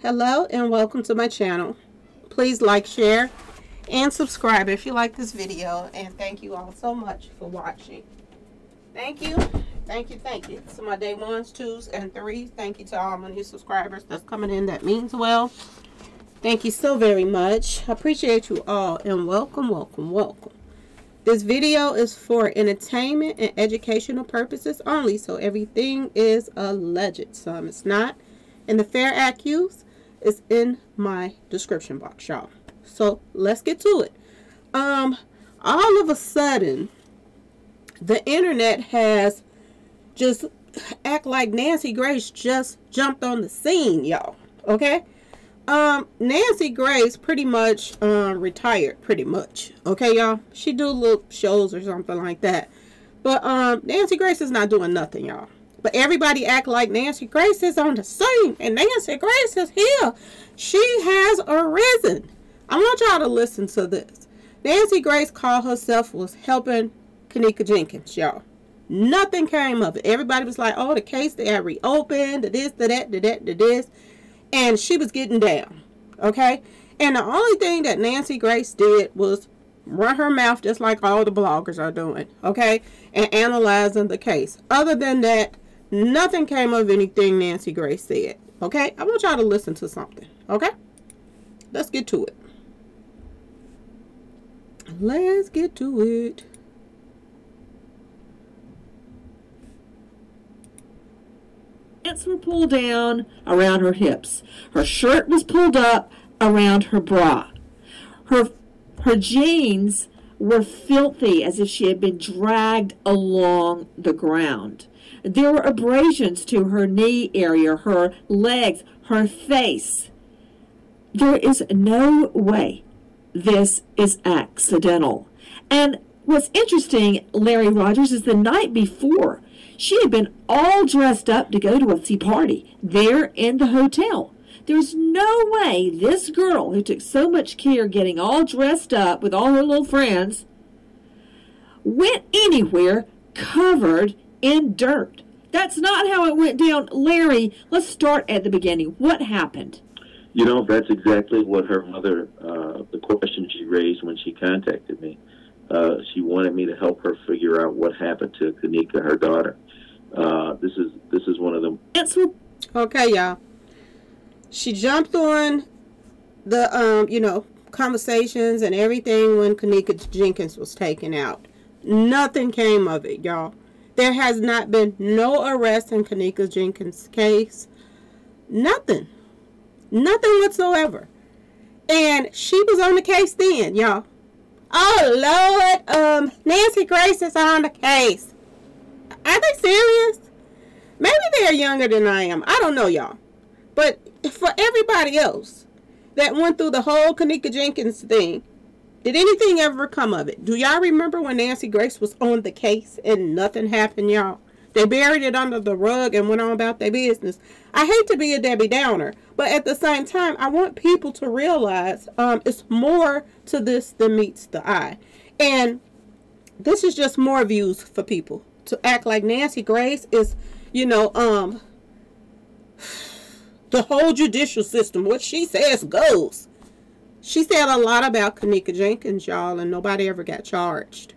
Hello and welcome to my channel. Please like, share, and subscribe if you like this video, and thank you all so much for watching. Thank you, thank you, thank you to my day 1s, 2s, and 3s. Thank you to all my new subscribers that's coming in. That means well. Thank you so very much. I appreciate you all, and welcome, welcome, welcome. This video is for entertainment and educational purposes only, so everything is alleged. Some it's not, and the fair accuse is in my description box, y'all. So let's get to it. All of a sudden, the internet has just act like Nancy Grace just jumped on the scene, y'all. Okay. Nancy Grace pretty much retired, pretty much. Okay, y'all. She do little shows or something like that. But Nancy Grace is not doing nothing, y'all. But everybody act like Nancy Grace is on the scene and Nancy Grace is here. She has arisen. I want y'all to listen to this. Nancy Grace called herself was helping Kenneka Jenkins, y'all. Nothing came of it. Everybody was like, oh, the case they had reopened, this, that, this. And she was getting down. Okay? And the only thing that Nancy Grace did was run her mouth just like all the bloggers are doing. Okay? And analyzing the case. Other than that, nothing came of anything Nancy Grace said. Okay? I want y'all to listen to something. Okay? Let's get to it. Let's get to it. Pants were pulled down around her hips. Her shirt was pulled up around her bra. Her jeans were filthy, as if she had been dragged along the ground. There were abrasions to her knee area, her legs, her face. There is no way this is accidental. And what's interesting, Larry Rogers, is the night before, she had been all dressed up to go to a tea party there in the hotel. There's no way this girl, who took so much care getting all dressed up with all her little friends, went anywhere covered in dirt. That's not how it went down. Larry, let's start at the beginning. What happened? You know, that's exactly what her mother, the question she raised when she contacted me. She wanted me to help her figure out what happened to Kenneka, her daughter. This is one of them. Okay, y'all. She jumped on the conversations and everything when Kenneka Jenkins was taken out. Nothing came of it, y'all. There has not been no arrest in Kenneka Jenkins' case. Nothing. Nothing whatsoever. And she was on the case then, y'all. Oh, Lord. Nancy Grace is on the case. Are they serious? Maybe they're younger than I am. I don't know, y'all. But for everybody else that went through the whole Kenneka Jenkins thing, did anything ever come of it? Do y'all remember when Nancy Grace was on the case and nothing happened, y'all? They buried it under the rug and went on about their business. I hate to be a Debbie Downer, but at the same time, I want people to realize it's more to this than meets the eye. And this is just more views for people to act like Nancy Grace is, the whole judicial system. What she says goes. She said a lot about Kenneka Jenkins, y'all, and nobody ever got charged.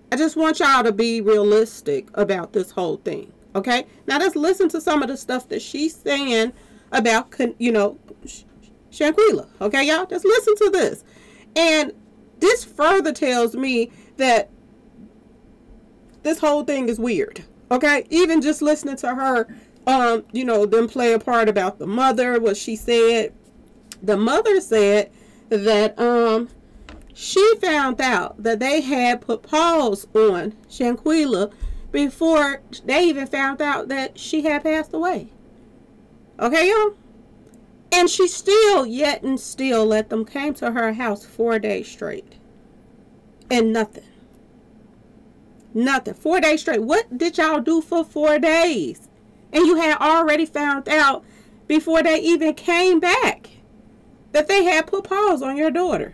I just want y'all to be realistic about this whole thing, okay? Now, let's listen to some of the stuff that she's saying about, Shanquella, okay, y'all? Just listen to this. And this further tells me that this whole thing is weird, okay? Even just listening to her, them play a part about the mother, what she said. The mother said that, she found out that they had put pause on Shanquella before they even found out that she had passed away. Okay, y'all? And she still let them came to her house 4 days straight. And nothing. Nothing. 4 days straight. What did y'all do for 4 days? And you had already found out before they even came back that they had put pause on your daughter.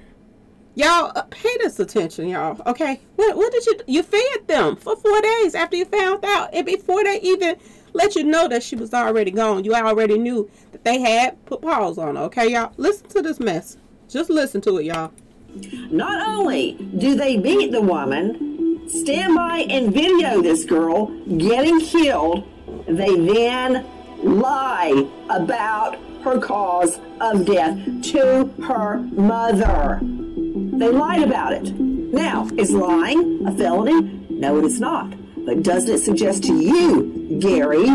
Y'all, pay this attention, y'all. Okay, what did you fed them for 4 days after you found out, and before they even let you know that she was already gone. You already knew that they had put pause on her. Okay, y'all? Listen to this mess. Just listen to it, y'all. Not only do they beat the woman, stand by and video this girl getting killed, they then lie about her cause of death to her mother. They lied about it. Now, is lying a felony? No, it is not. But doesn't it suggest to you, Gary,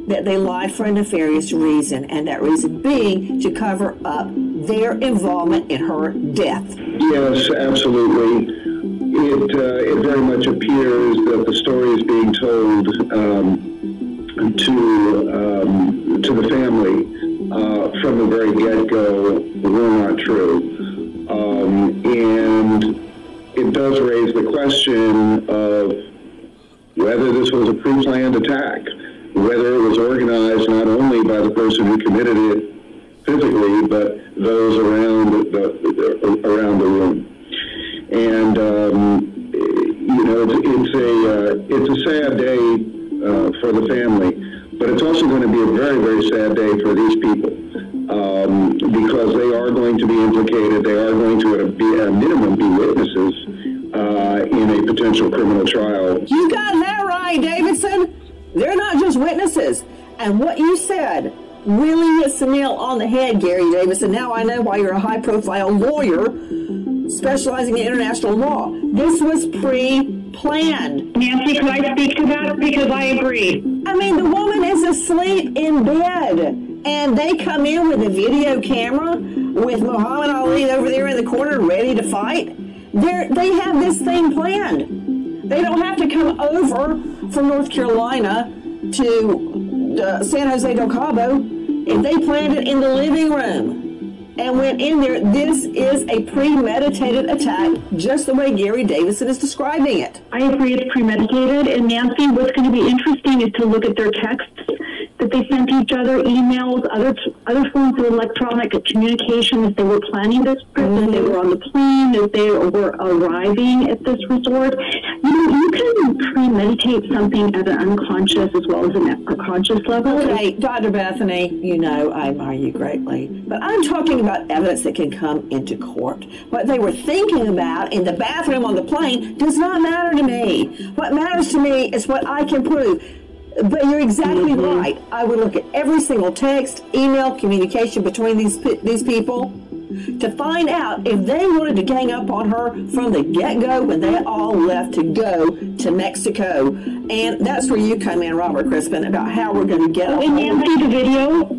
that they lied for a nefarious reason, and that reason being to cover up their involvement in her death? Yes, absolutely. It very much appears that the story is being told to the family from the very get-go were not true. And it does raise the question of whether this was a pre-planned attack, whether it was organized not only by the person who committed it physically, but those around the room. And you know, it's a sad day for the family, but it's also going to be a very, very sad day for these people because they are going to be implicated. They are going to, at a minimum, be witnesses in a potential criminal trial. You got that right, Davidson. They're not just witnesses. And what you said really hits the nail on the head, Gary Davidson. Now I know why you're a high-profile lawyer specializing in international law. This was pre-planned. Nancy, could I speak to that? Because I agree. I mean, the woman is asleep in bed, and they come in with a video camera with Muhammad Ali over there in the corner ready to fight. They have this thing planned. They don't have to come over from North Carolina to San Jose del Cabo. If they planned it in the living room and went in there, this is a premeditated attack, just the way Gary Davidson is describing it. I agree it's premeditated. And Nancy, what's going to be interesting is to look at their texts that they sent each other, emails, other forms of electronic communication as they were planning this trip, as they were on the plane, as they were arriving at this resort. You know, you can premeditate something at an unconscious as well as a conscious level. Okay, Dr. Bethany, you know I admire you greatly, but I'm talking about evidence that can come into court. What they were thinking about in the bathroom on the plane does not matter to me. What matters to me is what I can prove. But you're exactly right. I would look at every single text, email, communication between these people to find out if they wanted to gang up on her from the get-go when they all left to go to Mexico. And that's where you come in, Robert Crispin, about how we're going to get And Nancy, the video,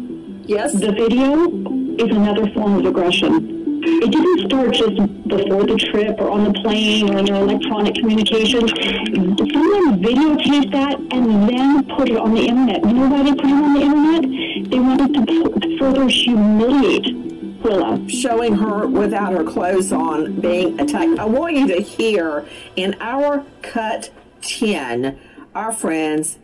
yes, the video is another form of aggression. It didn't start just before the trip or on the plane or in their electronic communications. Someone videotaped that and then put it on the internet. You know why they put it on the internet? They wanted to further humiliate Willa. Showing her without her clothes on being attacked. I want you to hear in our Cut 10, our friends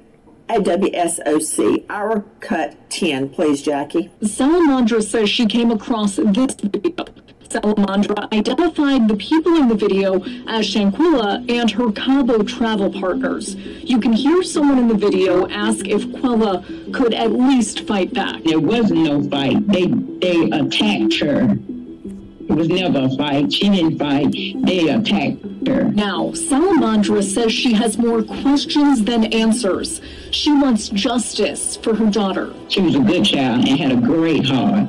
at WSOC, our Cut 10. Please, Jackie. Salamandra says she came across this video. Salamandra identified the people in the video as Shanquella and her Cabo travel partners. You can hear someone in the video ask if Quella could at least fight back. There was no fight. They attacked her. It was never a fight. She didn't fight. They attacked her. Now, Salamandra says she has more questions than answers. She wants justice for her daughter. She was a good child and had a great heart.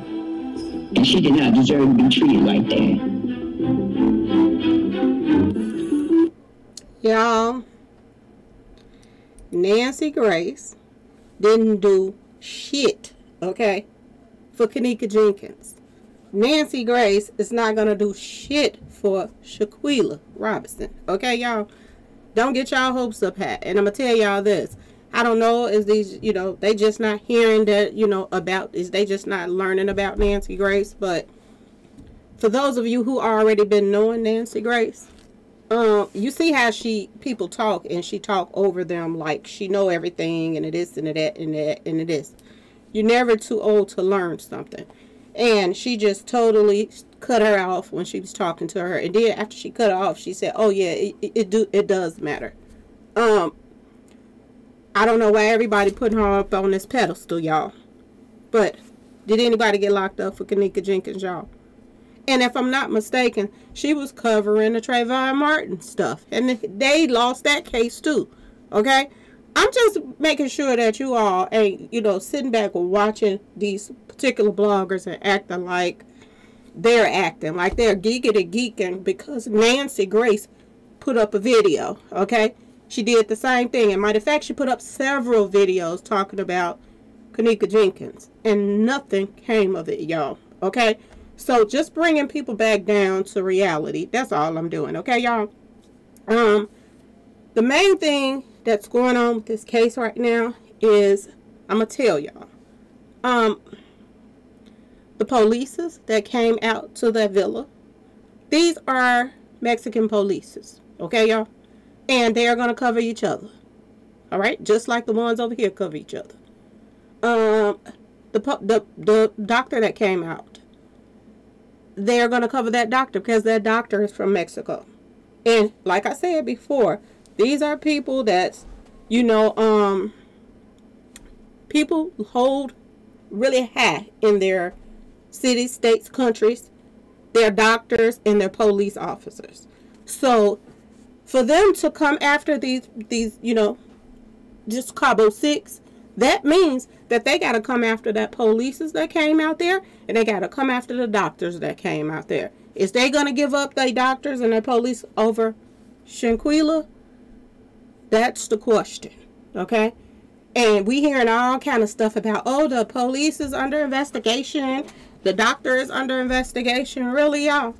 And she did not deserve to be treated like that. Y'all, Nancy Grace didn't do shit, okay, for Kenneka Jenkins. Nancy Grace is not going to do shit for Shanquella Robinson, okay, y'all? Don't get y'all hopes up high. And I'm going to tell y'all this. I don't know, is these, you know, they just not hearing that, you know, about, is they just not learning about Nancy Grace. But for those of you who already been knowing Nancy Grace, you see how people talk, and she talk over them like she know everything, and it is, and it that, and that, and it is. You're never too old to learn something. And she just totally cut her off when she was talking to her. And then after she cut her off, she said, oh yeah, it does matter. I don't know why everybody putting her up on this pedestal, y'all. But did anybody get locked up for Kenneka Jenkins, y'all? And if I'm not mistaken, she was covering the Trayvon Martin stuff. And they lost that case too. Okay? I'm just making sure that you all ain't, you know, sitting back and watching these particular bloggers and acting like they're geeking because Nancy Grace put up a video. Okay? She did the same thing. And matter of fact, she put up several videos talking about Kenneka Jenkins. And nothing came of it, y'all. Okay? So just bringing people back down to reality. That's all I'm doing. Okay, y'all? The main thing that's going on with this case right now is, I'm going to tell y'all. The polices that came out to that villa, these are Mexican polices. Okay, y'all? And they are going to cover each other. All right? Just like the ones over here cover each other. The doctor that came out, they're going to cover that doctor because that doctor is from Mexico. And like I said before, these are people that's, you know, people hold really high in their cities, states, countries. They're doctors and they're police officers. So for them to come after these you know, just Cabo 6, that means that they got to come after that polices that came out there, and they got to come after the doctors that came out there. Is they going to give up their doctors and their police over Shanquella? That's the question, okay? And we hearing all kind of stuff about, oh, the police is under investigation, the doctor is under investigation. Really, y'all?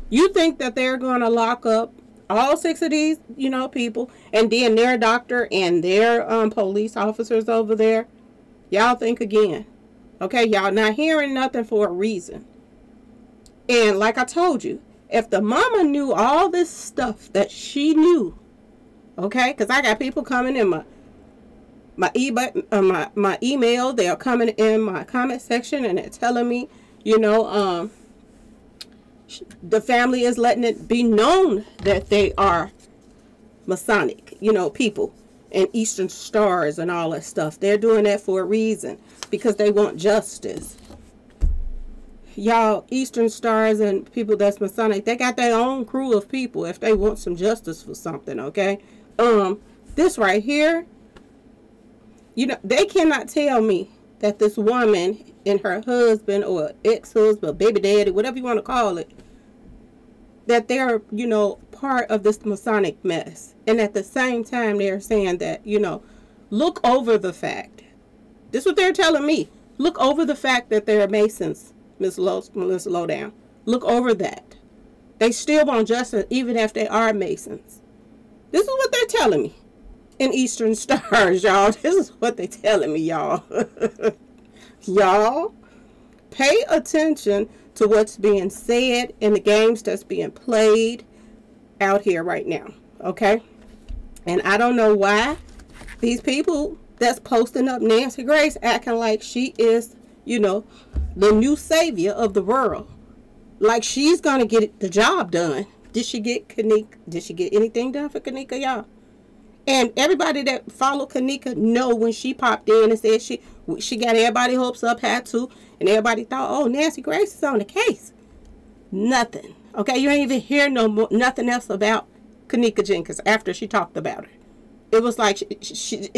You think that they're going to lock up all 6 of these, you know, people, and then their doctor and their police officers over there? Y'all think again. Okay, y'all not hearing nothing for a reason. And like I told you, if the mama knew all this stuff that she knew, okay, because I got people coming in my email, they are coming in my comment section and they're telling me, you know, the family is letting it be known that they are Masonic, you know, people, and Eastern Stars and all that stuff. They're doing that for a reason, because they want justice. Y'all, Eastern Stars and people that's Masonic, they got their own crew of people if they want some justice for something, okay? This right here, you know, they cannot tell me that this woman and her husband or ex-husband, baby daddy, whatever you want to call it, that they're, you know, part of this Masonic mess. And at the same time, they're saying that, you know, look over the fact. This is what they're telling me. Look over the fact that they're Masons, Miss Lowdown. Look over that. They still want justice even if they are Masons. This is what they're telling me. In Eastern Stars, y'all. This is what they're telling me, y'all. Y'all, pay attention to what's being said in the games that's being played out here right now, okay? And I don't know why these people that's posting up Nancy Grace acting like she is, you know, the new savior of the world. Like she's gonna get the job done. Did she get Kenneka? Did she get anything done for Kenneka, y'all? And everybody that followed Kenneka know when she popped in and said she got everybody hopes up, had to, and everybody thought, oh, Nancy Grace is on the case. Nothing. Okay, you ain't even hear nothing else about Kenneka Jenkins after she talked about her. It was like it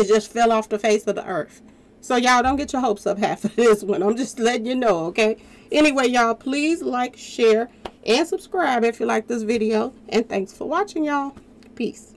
just fell off the face of the earth. So y'all don't get your hopes up half of this one. I'm just letting you know, okay? Anyway, y'all, please like, share, and subscribe if you like this video. And thanks for watching, y'all. Peace.